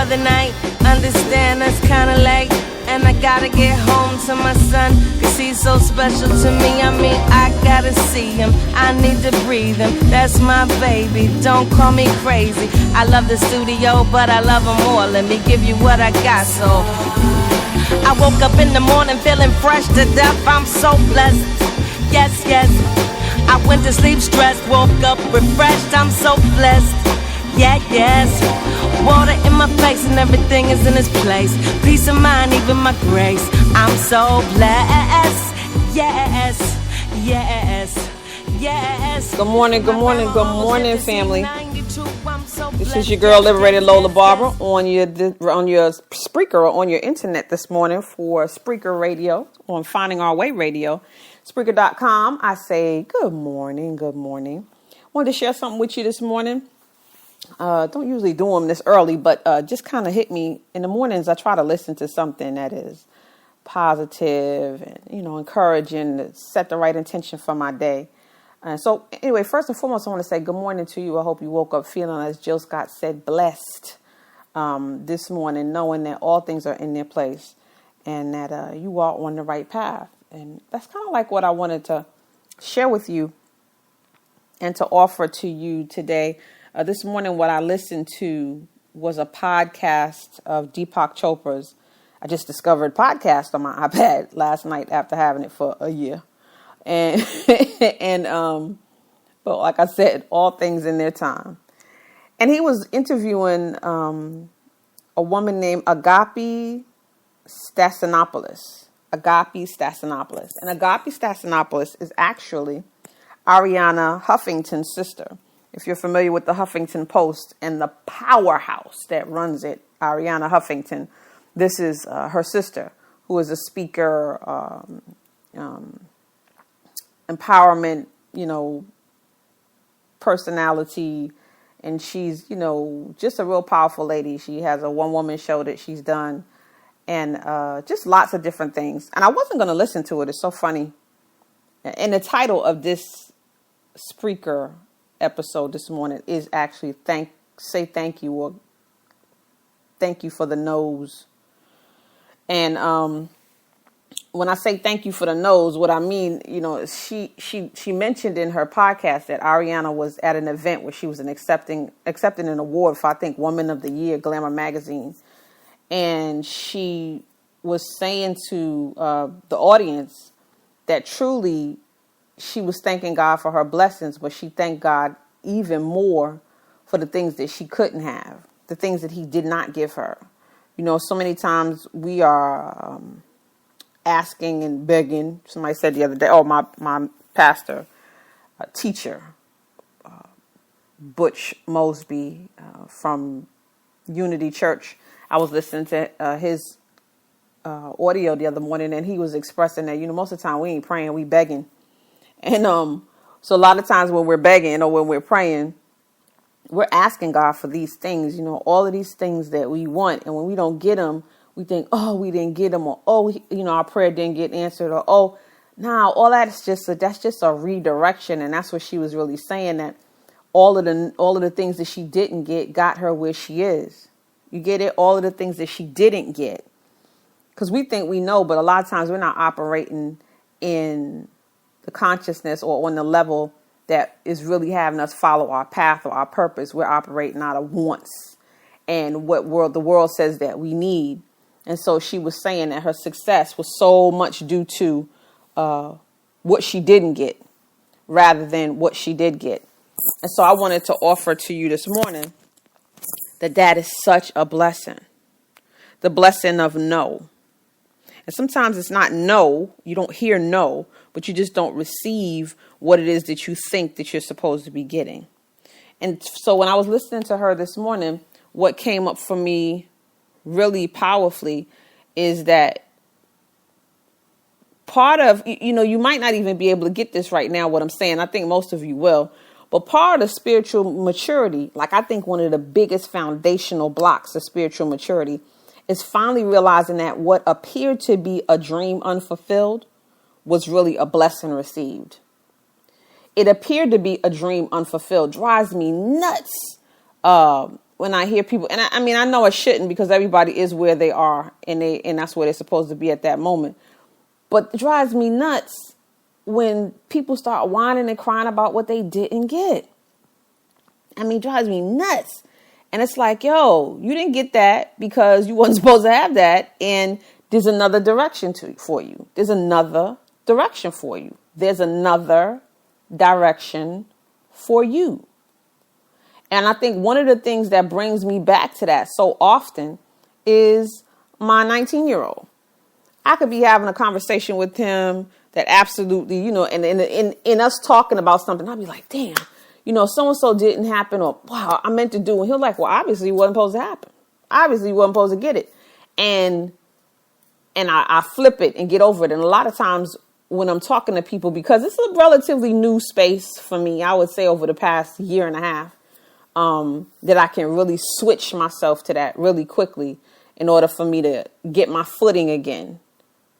other night. Understand that's kinda late, and I gotta get home to my son, cause he's so special to me. I mean, I gotta see him, I need to breathe him. That's my baby, don't call me crazy. I love the studio, but I love him more. Let me give you what I got, so I woke up in the morning feeling fresh to death. I'm so blessed, yes, yes. I went to sleep stressed, woke up refreshed. I'm so blessed, yeah, yes. Water in my face and everything is in its place. Peace of mind, even my grace. I'm so blessed, yes, yes, yes. Good morning, family. This is your girl, Liberated Lola Barbara, on your Spreaker or on your internet this morning for Spreaker Radio, on Finding Our Way Radio, Spreaker.com. I say good morning. Wanted to share something with you this morning. Don't usually do them this early, but just kind of hit me in the mornings. I try to listen to something that is positive and, encouraging, to set the right intention for my day. So anyway, first and foremost, I want to say good morning to you. I hope you woke up feeling, as Jill Scott said, blessed this morning, knowing that all things are in their place and that you are on the right path. And that's kind of like what I wanted to share with you and to offer to you today. This morning, what I listened to was a podcast of Deepak Chopra's. I just discovered podcast on my iPad last night after having it for a year. And but like I said, all things in their time. And he was interviewing a woman named Agape Stassinopoulos. And Agape Stassinopoulos is actually Ariana Huffington's sister. If you're familiar with the Huffington Post and the powerhouse that runs it, Ariana Huffington, this is her sister, who is a speaker, empowerment, personality, and she's, just a real powerful lady. She has a one-woman show that she's done, and just lots of different things. And I wasn't going to listen to it. It's so funny. And the title of this Spreaker episode this morning is actually say thank you, or thank you for the nose. And when I say thank you for the nose, what I mean, she mentioned in her podcast that Ariana was at an event where she was accepting an award for, I think, Woman of the Year, Glamour magazine. And she was saying to the audience that truly she was thanking God for her blessings, but she thanked God even more for the things that she couldn't have, the things that he did not give her. So many times we are asking and begging. Somebody said the other day, my pastor, teacher, Butch Mosby from Unity Church, I was listening to his audio the other morning, and he was expressing that, most of the time we ain't praying, we begging. And so a lot of times when we're begging or when we're praying, we're asking God for these things, all of these things that we want. And when we don't get them, we think, we didn't get them, or, our prayer didn't get answered, or, all that's just a redirection. And that's what she was really saying, that all of the things that she didn't get got her where she is. You get it? All of the things that she didn't get. Because we think we know, but a lot of times we're not operating in the consciousness or on the level that is really having us follow our path or our purpose. We're operating out of wants and what the world says that we need. And so she was saying that her success was so much due to what she didn't get rather than what she did get. And so I wanted to offer to you this morning that is such a blessing. The blessing of no. And sometimes it's not no, you don't hear no, but you just don't receive what it is that you think that you're supposed to be getting. And so when I was listening to her this morning, what came up for me really powerfully is that part of, you might not even be able to get this right now, what I'm saying. I think most of you will. But part of spiritual maturity, like I think one of the biggest foundational blocks of spiritual maturity, is finally realizing that what appeared to be a dream unfulfilled was really a blessing received. It appeared to be a dream unfulfilled. Drives me nuts when when I hear people, and I mean, I know I shouldn't because everybody is where they are and that's where they're supposed to be at that moment. But it drives me nuts when people start whining and crying about what they didn't get. I mean, it drives me nuts. And it's like, yo, you didn't get that because you wasn't supposed to have that. And there's another direction for you. There's another direction for you. There's another direction for you. And I think one of the things that brings me back to that so often is my 19-year-old. I could be having a conversation with him that absolutely, you know, and in us talking about something, I'll be like, damn, you know, so-and-so didn't happen, or wow, I meant to do. And he'll like, well, obviously it wasn't supposed to happen. Obviously you wasn't supposed to get it. And I flip it and get over it. And a lot of times when I'm talking to people, because it's a relatively new space for me, I would say over the past year and a half, that I can really switch myself to that really quickly in order for me to get my footing again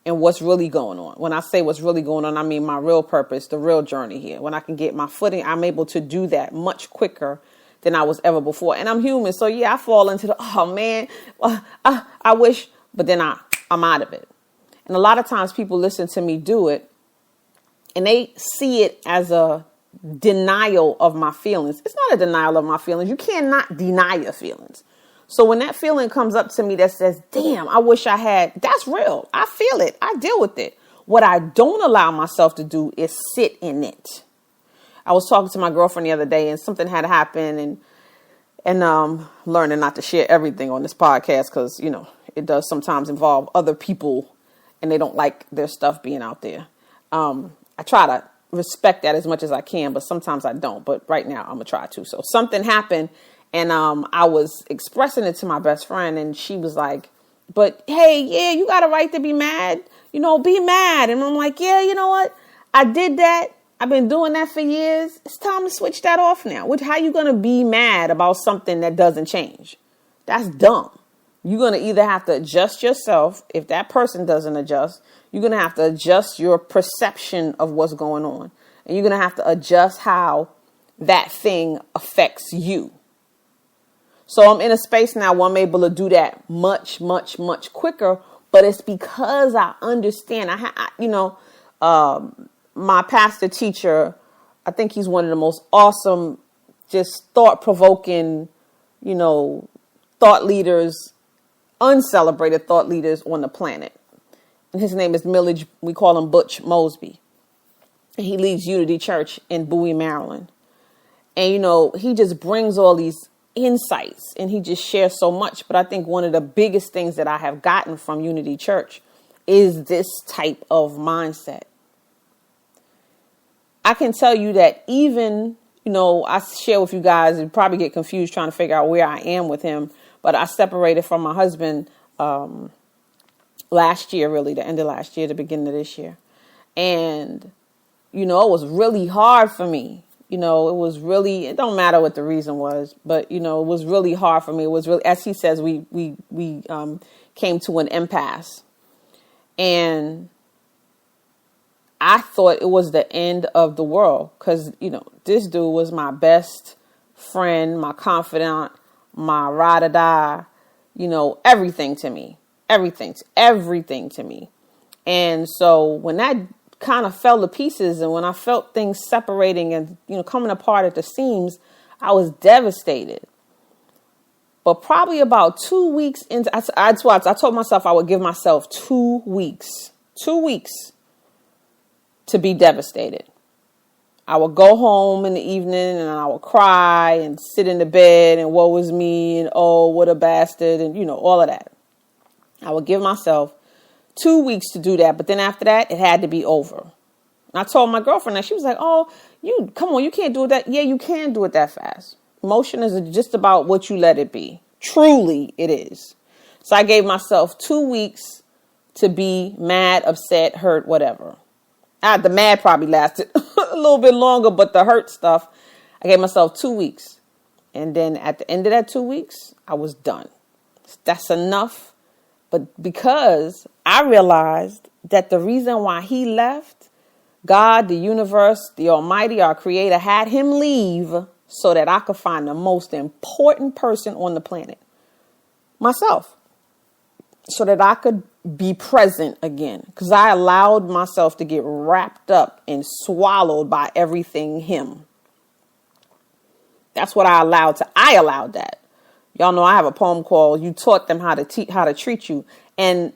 and what's really going on. When I say what's really going on, I mean my real purpose, the real journey here. When I can get my footing, I'm able to do that much quicker than I was ever before. And I'm human. So yeah, I fall into the, oh man, I wish, but then I'm out of it. And a lot of times people listen to me do it and they see it as a denial of my feelings. It's not a denial of my feelings. You cannot deny your feelings. So when that feeling comes up to me that says, damn, I wish I had, that's real. I feel it. I deal with it. What I don't allow myself to do is sit in it. I was talking to my girlfriend the other day and something had happened and learning not to share everything on this podcast because, you know, it does sometimes involve other people and they don't like their stuff being out there. I try to respect that as much as I can, but sometimes I don't. But right now I'm going to try to. So something happened and I was expressing it to my best friend and she was like, but hey, yeah, you got a right to be mad. You know, be mad. And I'm like, yeah, you know what? I did that. I've been doing that for years. It's time to switch that off now. How you going to be mad about something that doesn't change? That's dumb. You're going to either have to adjust yourself. If that person doesn't adjust, you're going to have to adjust your perception of what's going on. And you're going to have to adjust how that thing affects you. So I'm in a space now where I'm able to do that much, much, much quicker. But it's because I understand. My pastor teacher, I think he's one of the most awesome, just thought-provoking, thought leaders, uncelebrated thought leaders on the planet. And his name is Millage. We call him Butch Mosby. And he leads Unity Church in Bowie, Maryland. And, he just brings all these insights and he just shares so much. But I think one of the biggest things that I have gotten from Unity Church is this type of mindset. I can tell you that even, I share with you guys and probably get confused trying to figure out where I am with him. But I separated from my husband last year, really, the end of last year, the beginning of this year. And, it was really hard for me. It don't matter what the reason was, but, it was really hard for me. It was really, as he says, we came to an impasse. And I thought it was the end of the world because, this dude was my best friend, my confidant, my ride or die, everything to me, everything to me. And so when that kind of fell to pieces and when I felt things separating and, coming apart at the seams, I was devastated. But probably about 2 weeks into, I told myself I would give myself 2 weeks to be devastated. I would go home in the evening and I would cry and sit in the bed and woe is me and oh, what a bastard and, all of that. I would give myself 2 weeks to do that. But then after that, it had to be over. And I told my girlfriend that. She was like, oh, you can't do it that. Yeah, you can do it that fast. Emotion is just about what you let it be. Truly, it is. So I gave myself 2 weeks to be mad, upset, hurt, whatever. The mad probably lasted a little bit longer, but the hurt stuff, I gave myself 2 weeks. And then at the end of that 2 weeks, I was done. That's enough. But because I realized that the reason why he left, God, the universe, the Almighty, our Creator, had him leave so that I could find the most important person on the planet, myself, so that I could be present again. Because I allowed myself to get wrapped up and swallowed by everything him. That's what I allowed that. Y'all know I have a poem called "You Taught Them How to Treat You." And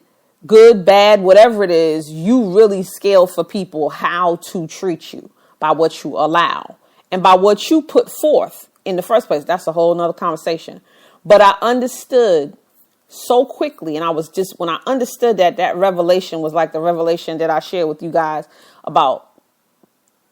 good, bad, whatever it is, you really scale for people how to treat you by what you allow and by what you put forth in the first place. That's a whole nother conversation. But I understood so quickly. And when I understood that revelation was like the revelation that I shared with you guys about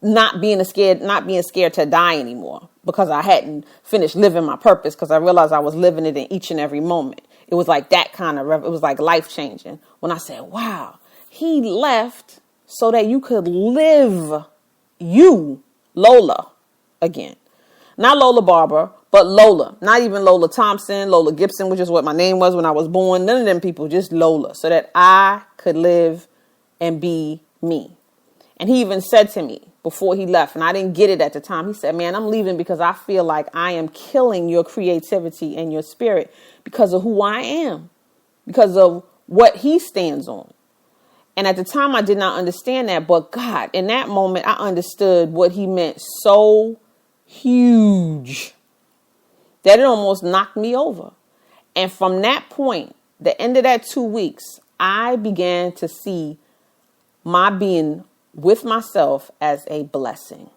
not being scared to die anymore, because I hadn't finished living my purpose, because I realized I was living it in each and every moment. It was like that kind of, it was like life changing when I said, wow, he left so that you could live you, Lola, again. Not Lola Barber, but Lola. Not even Lola Thompson, Lola Gibson, which is what my name was when I was born. None of them people, just Lola, so that I could live and be me. And he even said to me before he left, and I didn't get it at the time, he said, man, I'm leaving because I feel like I am killing your creativity and your spirit because of who I am, because of what he stands on. And at the time, I did not understand that. But God, in that moment, I understood what he meant so huge that it almost knocked me over. And from that point, the end of that 2 weeks, I began to see my being with myself as a blessing.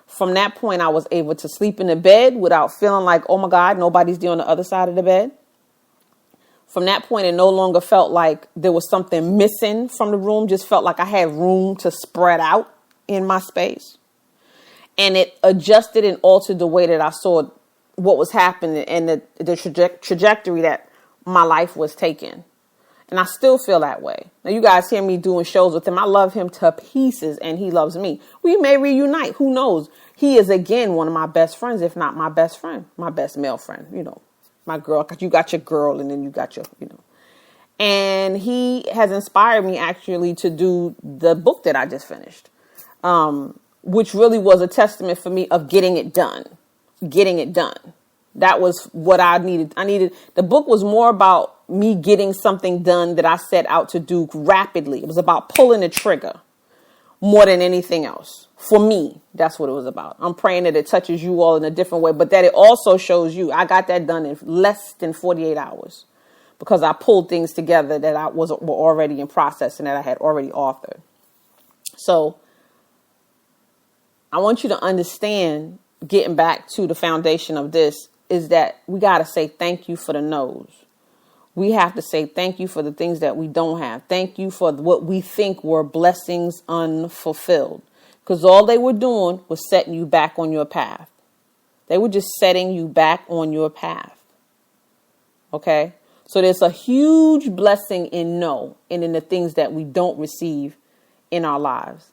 From that point, I was able to sleep in the bed without feeling like, oh my God, nobody's there on the other side of the bed. From that point, it no longer felt like there was something missing from the room, just felt like I had room to spread out in my space. And it adjusted and altered the way that I saw what was happening and the trajectory that my life was taking. And I still feel that way. Now, you guys hear me doing shows with him. I love him to pieces and he loves me. We may reunite. Who knows? He is, again, one of my best friends, if not my best friend, my best male friend, my girl, because you got your girl and then you got your, And he has inspired me actually to do the book that I just finished, which really was a testament for me of getting it done. That was what I needed. The book was more about me getting something done that I set out to do rapidly. It was about pulling the trigger more than anything else. For me, that's what it was about. I'm praying that it touches you all in a different way, but that it also shows you. I got that done in less than 48 hours because I pulled things together that were already in process and that I had already authored. So I want you to understand, getting back to the foundation of this, is that we got to say thank you for the no's. We have to say thank you for the things that we don't have. Thank you for what we think were blessings unfulfilled. Because all they were doing was setting you back on your path. They were just setting you back on your path. Okay? So there's a huge blessing in no and in the things that we don't receive in our lives.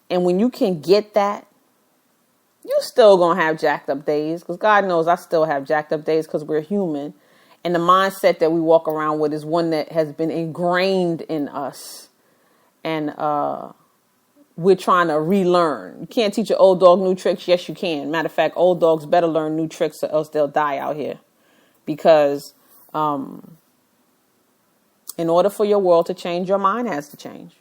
And when you can get that, you're still going to have jacked up days, because God knows I still have jacked up days because we're human. And the mindset that we walk around with is one that has been ingrained in us. And we're trying to relearn. You can't teach an old dog new tricks. Yes, you can. Matter of fact, old dogs better learn new tricks or else they'll die out here. Because in order for your world to change, your mind has to change.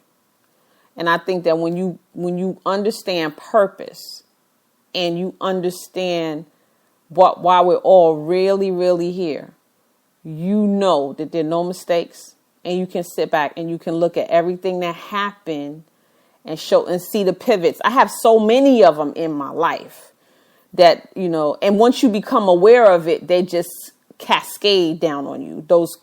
And I think that when you understand purpose and you understand why we're all really, really here, you know that there are no mistakes, and you can sit back and you can look at everything that happened and see the pivots. I have so many of them in my life that, and once you become aware of it, they just cascade down on you. Those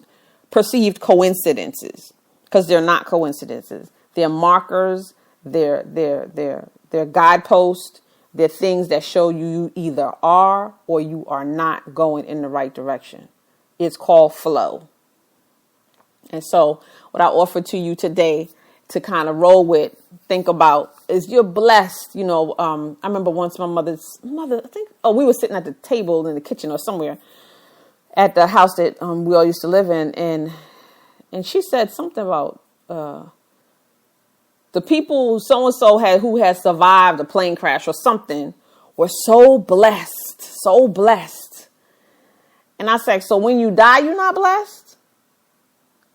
perceived coincidences, because they're not coincidences. They're markers. They're guideposts. They're things that show you either are or you are not going in the right direction. It's called flow. And so what I offer to you today to kind of roll with, think about, is you're blessed. I remember once my mother, we were sitting at the table in the kitchen or somewhere at the house that we all used to live in. And she said something about the people so-and-so who had survived a plane crash or something were so blessed so blessed. And I said, so when you die, you're not blessed?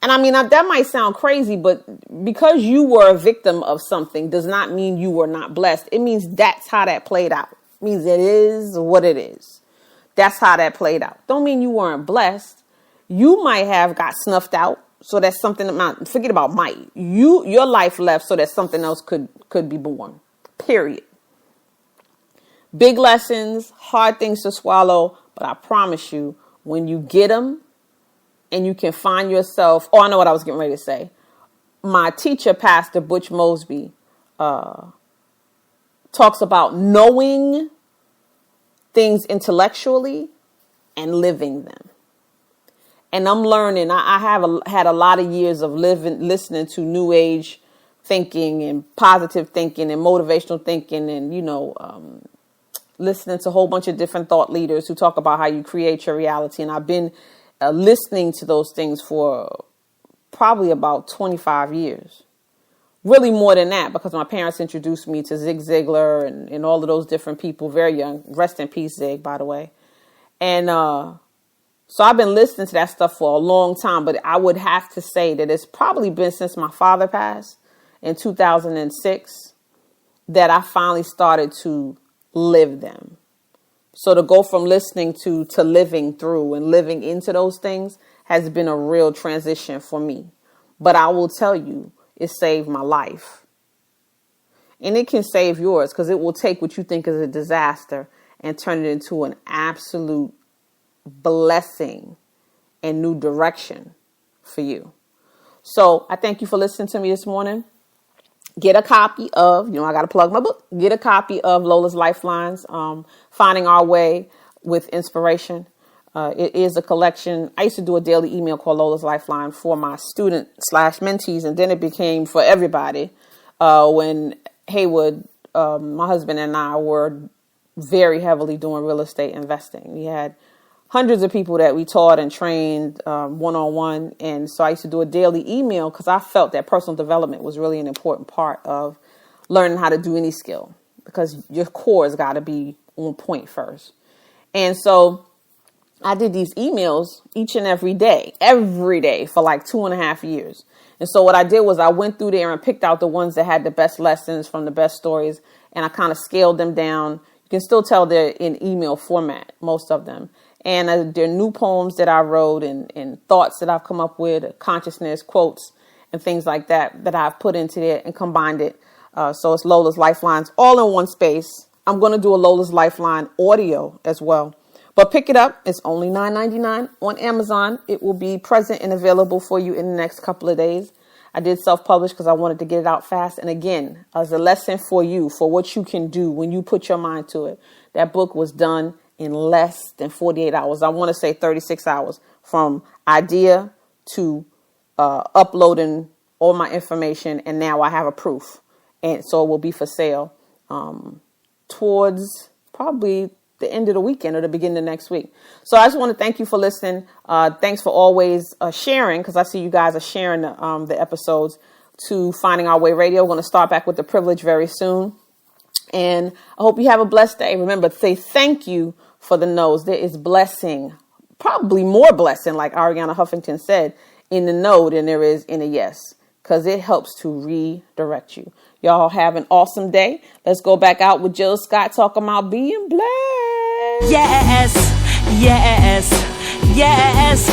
And I mean, that might sound crazy, but because you were a victim of something does not mean you were not blessed. It means that's how that played out. It means it is what it is. That's how that played out. Don't mean you weren't blessed. You might have got snuffed out. So that's something that forget about might. Your life left so that something else could be born. Period. Big lessons, hard things to swallow, but I promise you, when you get them and you can find yourself, I know what I was getting ready to say. My teacher, Pastor Butch Mosby, talks about knowing things intellectually and living them. And I'm learning. I have had a lot of years of listening to New Age thinking and positive thinking and motivational thinking, and listening to a whole bunch of different thought leaders who talk about how you create your reality. And I've been listening to those things for probably about 25 years. Really more than that, because my parents introduced me to Zig Ziglar and all of those different people very young. Rest in peace, Zig, by the way. And so I've been listening to that stuff for a long time, but I would have to say that it's probably been since my father passed in 2006 that I finally started to live them. So to go from listening to living through and living into those things has been a real transition for me. But I will tell you, it saved my life. And it can save yours, because it will take what you think is a disaster and turn it into an absolute blessing and new direction for you. So I thank you for listening to me this morning. Get a copy of, I got to plug my book. Get a copy of Lola's Lifelines, Finding Our Way with Inspiration. It is a collection. I used to do a daily email called Lola's Lifeline for my student/mentees, and then it became for everybody when Haywood, my husband, and I were very heavily doing real estate investing. We had hundreds of people that we taught and trained one-on-one. And so I used to do a daily email because I felt that personal development was really an important part of learning how to do any skill, because your core has got to be on point first. And so I did these emails each and every day for like 2.5 years. And so what I did was I went through there and picked out the ones that had the best lessons from the best stories, and I kind of scaled them down. You can still tell they're in email format, most of them. And there are new poems that I wrote and thoughts that I've come up with, consciousness, quotes, and things like that I've put into there and combined it. So it's Lola's Lifelines all in one space. I'm going to do a Lola's Lifeline audio as well. But pick it up. It's only $9.99 on Amazon. It will be present and available for you in the next couple of days. I did self-publish because I wanted to get it out fast. And again, as a lesson for you, for what you can do when you put your mind to it. That book was done in less than 48 hours. I want to say 36 hours from idea to uploading all my information. And now I have a proof. And so it will be for sale towards probably the end of the weekend or the beginning of next week. So I just want to thank you for listening. Thanks for always sharing, because I see you guys are sharing the episodes to Finding Our Way Radio. We're going to start back with The Privilege very soon. And I hope you have a blessed day. Remember, say thank you for the no's. There is blessing, probably more blessing, like Ariana Huffington said, in the no than there is in a yes, because it helps to redirect you. Y'all have an awesome day. Let's go back out with Jill Scott talking about being blessed. Yes, yes, yes.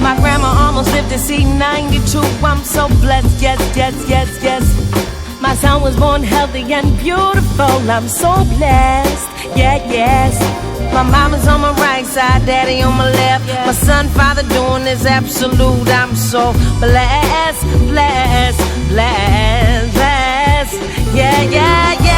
My grandma almost lived to see 92. I'm so blessed. Yes, yes, yes, yes. My son was born healthy and beautiful. I'm so blessed. Yeah, yes. My mama's on my right side, daddy on my left. My son, father doing is absolute. I'm so blessed, blessed, blessed, blessed. Yeah, yeah, yeah.